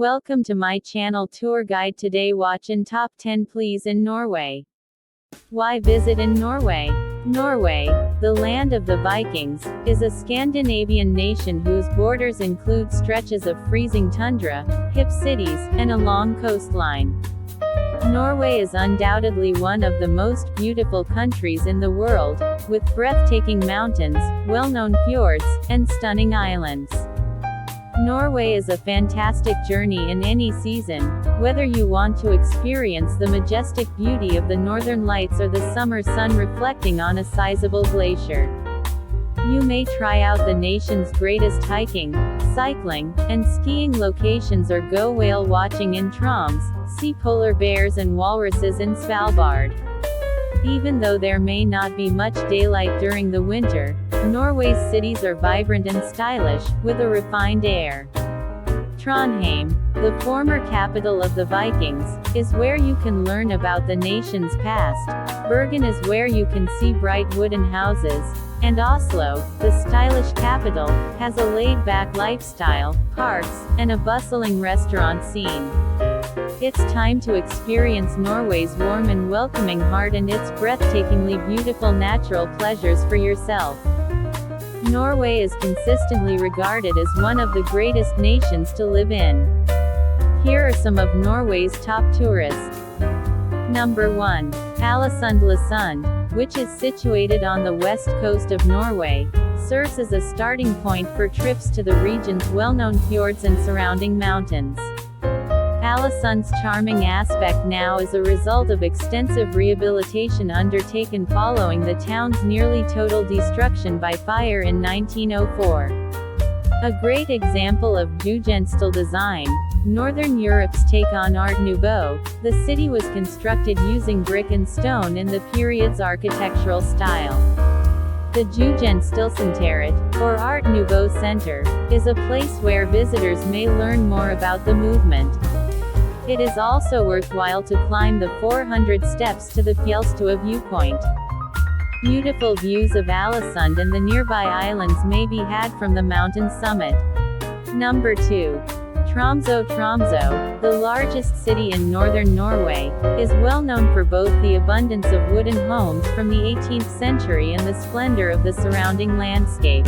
Welcome to my channel Tour Guide. Today watch in top 10 please in Norway. Why visit in Norway? Norway, the land of the Vikings, is a Scandinavian nation whose borders include stretches of freezing tundra, hip cities, and a long coastline. Norway is undoubtedly one of the most beautiful countries in the world, with breathtaking mountains, well-known fjords, and stunning islands. Norway is a fantastic journey in any season, whether you want to experience the majestic beauty of the northern lights or the summer sun reflecting on a sizable glacier. You may try out the nation's greatest hiking, cycling, and skiing locations or go whale watching in Tromso, see polar bears and walruses in Svalbard. Even though there may not be much daylight during the winter, Norway's cities are vibrant and stylish, with a refined air. Trondheim, the former capital of the Vikings, is where you can learn about the nation's past. Bergen is where you can see bright wooden houses. And Oslo, the stylish capital, has a laid-back lifestyle, parks, and a bustling restaurant scene. It's time to experience Norway's warm and welcoming heart and its breathtakingly beautiful natural pleasures for yourself. Norway is consistently regarded as one of the greatest nations to live in. Here are some of Norway's top tourists. Number 1. Alesund, which is situated on the west coast of Norway, serves as a starting point for trips to the region's well-known fjords and surrounding mountains. Alesund's charming aspect now is a result of extensive rehabilitation undertaken following the town's nearly total destruction by fire in 1904. A great example of Jugendstil design, Northern Europe's take on Art Nouveau, the city was constructed using brick and stone in the period's architectural style. The Jugendstilsenteret, or Art Nouveau Center, is a place where visitors may learn more about the movement. It is also worthwhile to climb the 400 steps to the Fjellstua viewpoint. Beautiful views of Alesund and the nearby islands may be had from the mountain summit. Number 2. Tromso. Tromso, the largest city in northern Norway, is well known for both the abundance of wooden homes from the 18th century and the splendor of the surrounding landscape.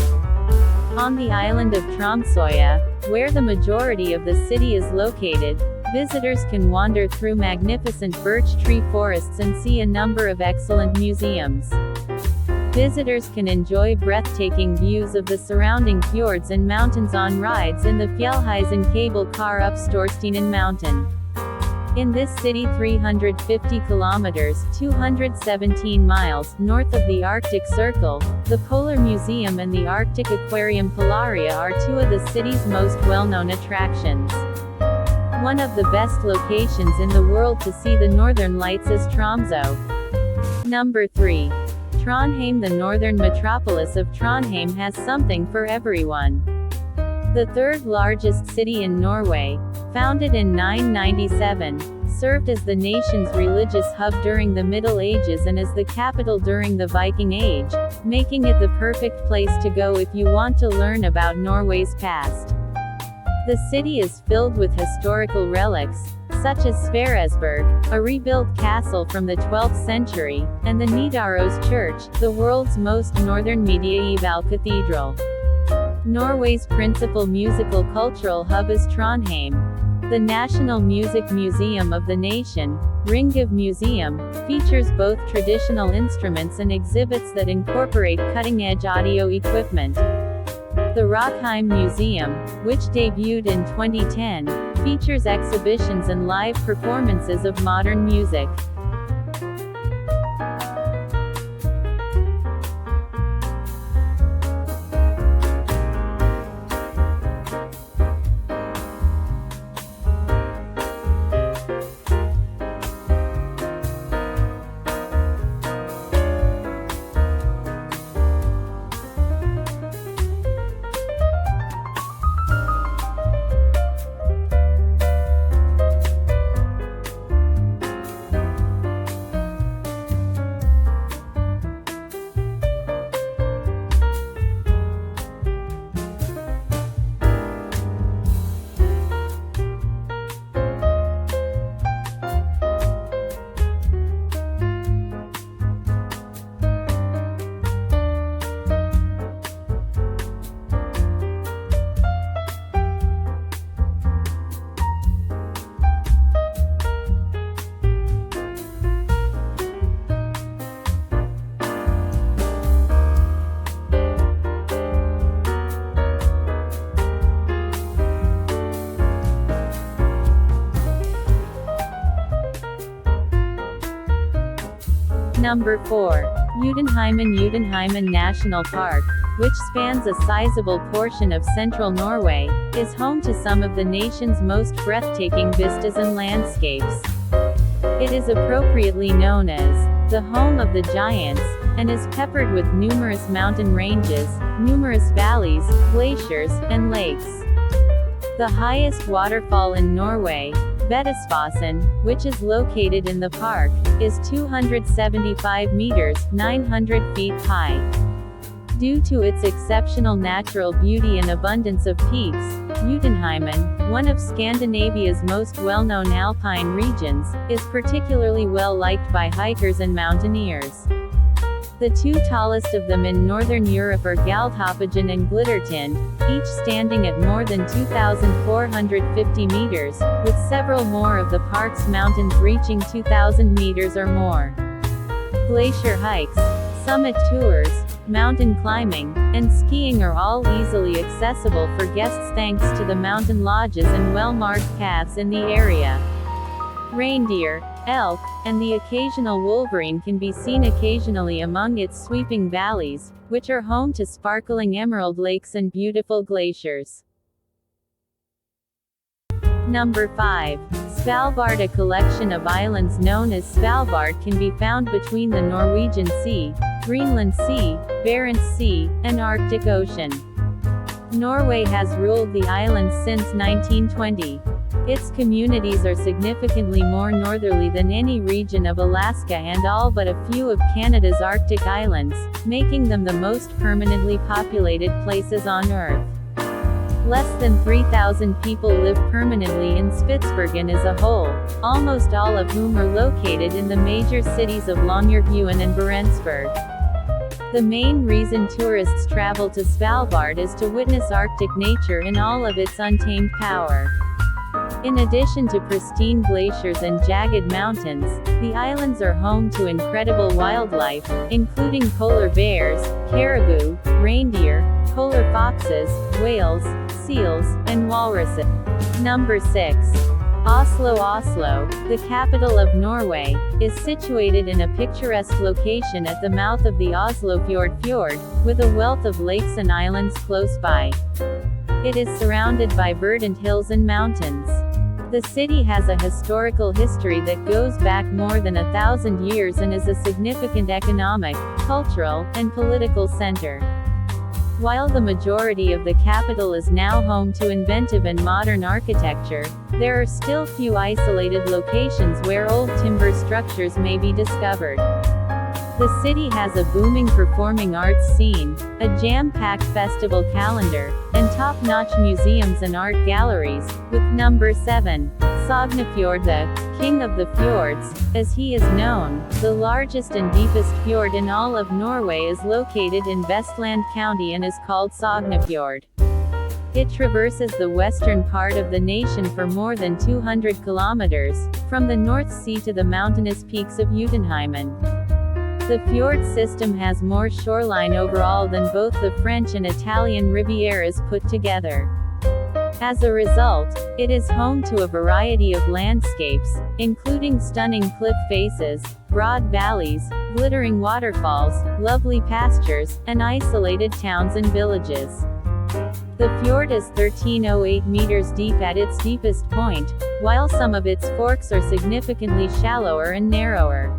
On the island of Tromsøya, where the majority of the city is located, visitors can wander through magnificent birch tree forests and see a number of excellent museums. Visitors can enjoy breathtaking views of the surrounding fjords and mountains on rides in the Fjellheisen cable car up Storstenen Mountain. In this city 350 kilometers 217 miles north of the Arctic Circle, the Polar Museum and the Arctic Aquarium Polaria are two of the city's most well-known attractions. One of the best locations in the world to see the northern lights is Tromso. Number 3. Trondheim. The northern metropolis of Trondheim has something for everyone. The third largest city in Norway, founded in 997, served as the nation's religious hub during the Middle Ages and as the capital during the Viking Age, making it the perfect place to go if you want to learn about Norway's past. The city is filled with historical relics, such as Sverresborg, a rebuilt castle from the 12th century, and the Nidaros Church, the world's most northern medieval cathedral. Norway's principal musical cultural hub is Trondheim. The National Music Museum of the nation, Ringov Museum, features both traditional instruments and exhibits that incorporate cutting-edge audio equipment. The Rockheim Museum, which debuted in 2010, features exhibitions and live performances of modern music. Number 4. Jotunheimen National Park, which spans a sizable portion of central Norway, is home to some of the nation's most breathtaking vistas and landscapes. It is appropriately known as the home of the giants, and is peppered with numerous mountain ranges, numerous valleys, glaciers, and lakes. The highest waterfall in Norway, Beddesfossen, which is located in the park, is 275 meters, 900 feet high. Due to its exceptional natural beauty and abundance of peaks, Jotunheimen, one of Scandinavia's most well-known alpine regions, is particularly well liked by hikers and mountaineers. The two tallest of them in northern Europe are Galdhøpiggen and Glittertind, each standing at more than 2,450 meters, with several more of the park's mountains reaching 2,000 meters or more. Glacier hikes, summit tours, mountain climbing, and skiing are all easily accessible for guests thanks to the mountain lodges and well-marked paths in the area. Reindeer, elk, and the occasional wolverine can be seen occasionally among its sweeping valleys, which are home to sparkling emerald lakes and beautiful glaciers. Number 5. Svalbard. A collection of islands known as Svalbard can be found between the Norwegian Sea, Greenland Sea, Barents Sea, and Arctic Ocean. Norway has ruled the islands since 1920. Its communities are significantly more northerly than any region of Alaska and all but a few of Canada's Arctic islands, making them the most permanently populated places on Earth. Less than 3,000 people live permanently in Spitsbergen as a whole, almost all of whom are located in the major cities of Longyearbyen and Barentsburg. The main reason tourists travel to Svalbard is to witness Arctic nature in all of its untamed power. In addition to pristine glaciers and jagged mountains, the islands are home to incredible wildlife, including polar bears, caribou, reindeer, polar foxes, whales, seals, and walruses. Number 6. Oslo. Oslo, the capital of Norway, is situated in a picturesque location at the mouth of the Oslofjord fjord, with a wealth of lakes and islands close by. It is surrounded by verdant hills and mountains. The city has a historical history that goes back more than 1,000 years and is a significant economic, cultural, and political center. While the majority of the capital is now home to inventive and modern architecture, there are still few isolated locations where old timber structures may be discovered. The city has a booming performing arts scene, a jam-packed festival calendar, and top-notch museums and art galleries, with Number 7. Songnefidord. The King of the Fjords, as he is known, the largest and deepest fjord in all of Norway is located in Vestland County and is called Songnefjord. It traverses the western part of the nation for more than 200 kilometers, from the North Sea to the mountainous peaks of Jotunheimen. The fjord system has more shoreline overall than both the French and Italian Rivieras put together. As a result, it is home to a variety of landscapes, including stunning cliff faces, broad valleys, glittering waterfalls, lovely pastures, and isolated towns and villages. The fjord is 1308 meters deep at its deepest point, while some of its forks are significantly shallower and narrower.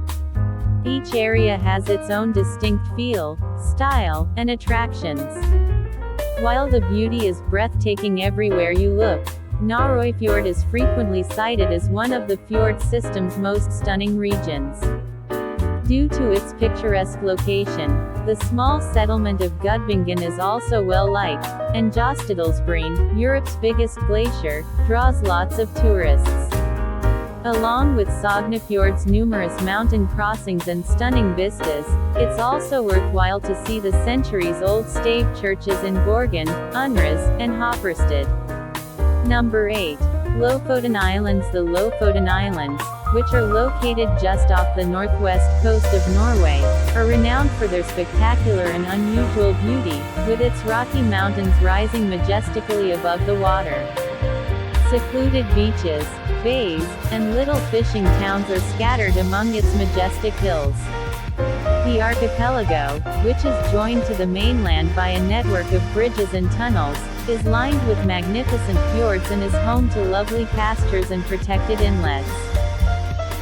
Each area has its own distinct feel, style, and attractions. While the beauty is breathtaking everywhere you look, Norwayfjord is frequently cited as one of the fjord system's most stunning regions. Due to its picturesque location, the small settlement of Gudvangen is also well liked, and Jostedalsbreen, Europe's biggest glacier, draws lots of tourists. Along with Songnefjord's numerous mountain crossings and stunning vistas, it's also worthwhile to see the centuries-old stave churches in Bergen, Unras, and Hopperstad. Number 8. Lofoten Islands. The Lofoten Islands, which are located just off the northwest coast of Norway, are renowned for their spectacular and unusual beauty, with its rocky mountains rising majestically above the water. Secluded beaches, bays, and little fishing towns are scattered among its majestic hills. The archipelago, which is joined to the mainland by a network of bridges and tunnels, is lined with magnificent fjords and is home to lovely pastures and protected inlets.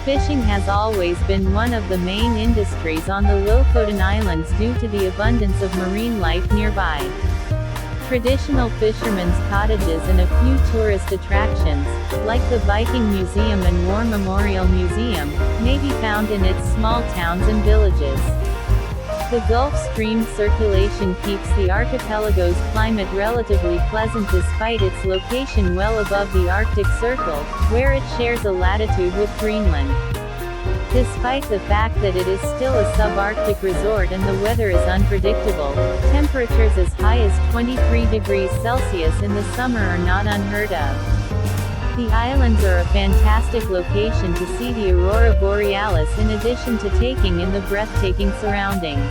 Fishing has always been one of the main industries on the Lofoten Islands due to the abundance of marine life nearby. Traditional fishermen's cottages and a few tourist attractions, like the Viking Museum and War Memorial Museum, may be found in its small towns and villages. The Gulf Stream circulation keeps the archipelago's climate relatively pleasant despite its location well above the Arctic Circle, where it shares a latitude with Greenland. Despite the fact that it is still a subarctic resort and the weather is unpredictable, temperatures as high as 23 degrees Celsius in the summer are not unheard of. The islands are a fantastic location to see the aurora borealis in addition to taking in the breathtaking surroundings.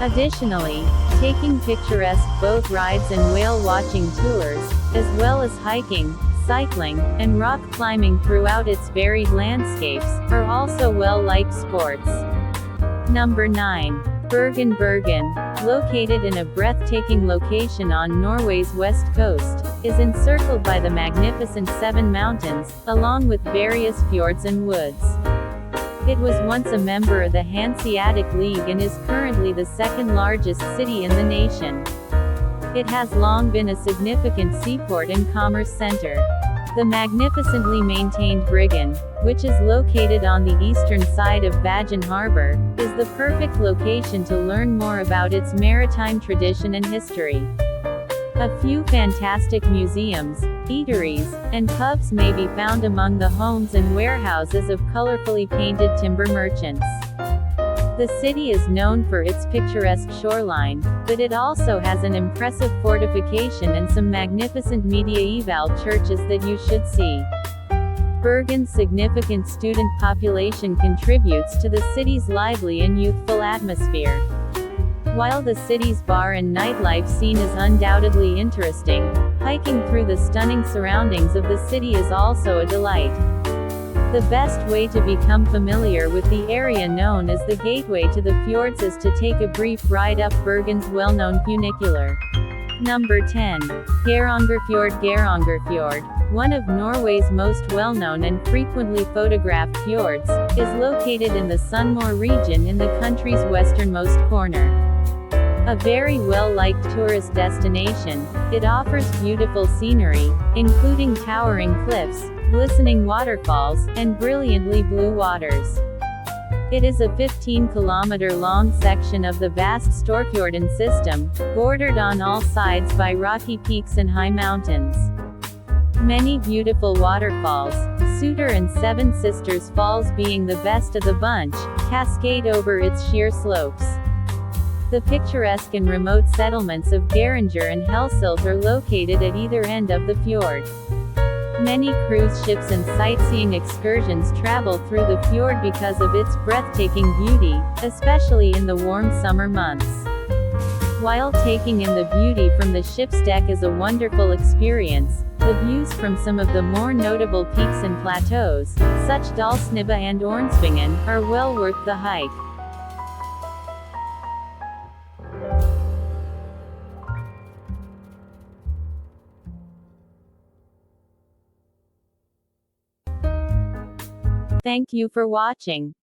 Additionally, taking picturesque boat rides and whale watching tours, as well as hiking, cycling, and rock climbing throughout its varied landscapes, are also well-liked sports. Number 9. Bergen. Bergen, located in a breathtaking location on Norway's west coast, is encircled by the magnificent Seven Mountains, along with various fjords and woods. It was once a member of the Hanseatic League and is currently the second largest city in the nation. It has long been a significant seaport and commerce center. The magnificently maintained Bergen, which is located on the eastern side of Bergen Harbor, is the perfect location to learn more about its maritime tradition and history. A few fantastic museums, eateries, and pubs may be found among the homes and warehouses of colorfully painted timber merchants. The city is known for its picturesque shoreline, but it also has an impressive fortification and some magnificent medieval churches that you should see. Bergen's significant student population contributes to the city's lively and youthful atmosphere. While the city's bar and nightlife scene is undoubtedly interesting, hiking through the stunning surroundings of the city is also a delight. The best way to become familiar with the area known as the Gateway to the Fjords is to take a brief ride up Bergen's well-known funicular. Number 10. Geirangerfjord. Geirangerfjord, one of Norway's most well-known and frequently photographed fjords, is located in the Sunnmøre region in the country's westernmost corner. A very well-liked tourist destination, it offers beautiful scenery, including towering cliffs, glistening waterfalls, and brilliantly blue waters. It is a 15-kilometer-long section of the vast Storfjorden system, bordered on all sides by rocky peaks and high mountains. Many beautiful waterfalls, Suter and Seven Sisters Falls being the best of the bunch, cascade over its sheer slopes. The picturesque and remote settlements of Geiranger and Helsilt are located at either end of the fjord. Many cruise ships and sightseeing excursions travel through the fjord because of its breathtaking beauty, especially in the warm summer months. While taking in the beauty from the ship's deck is a wonderful experience, the views from some of the more notable peaks and plateaus, such Dalsnibba and Ornsvingen, are well worth the hike. Thank you for watching.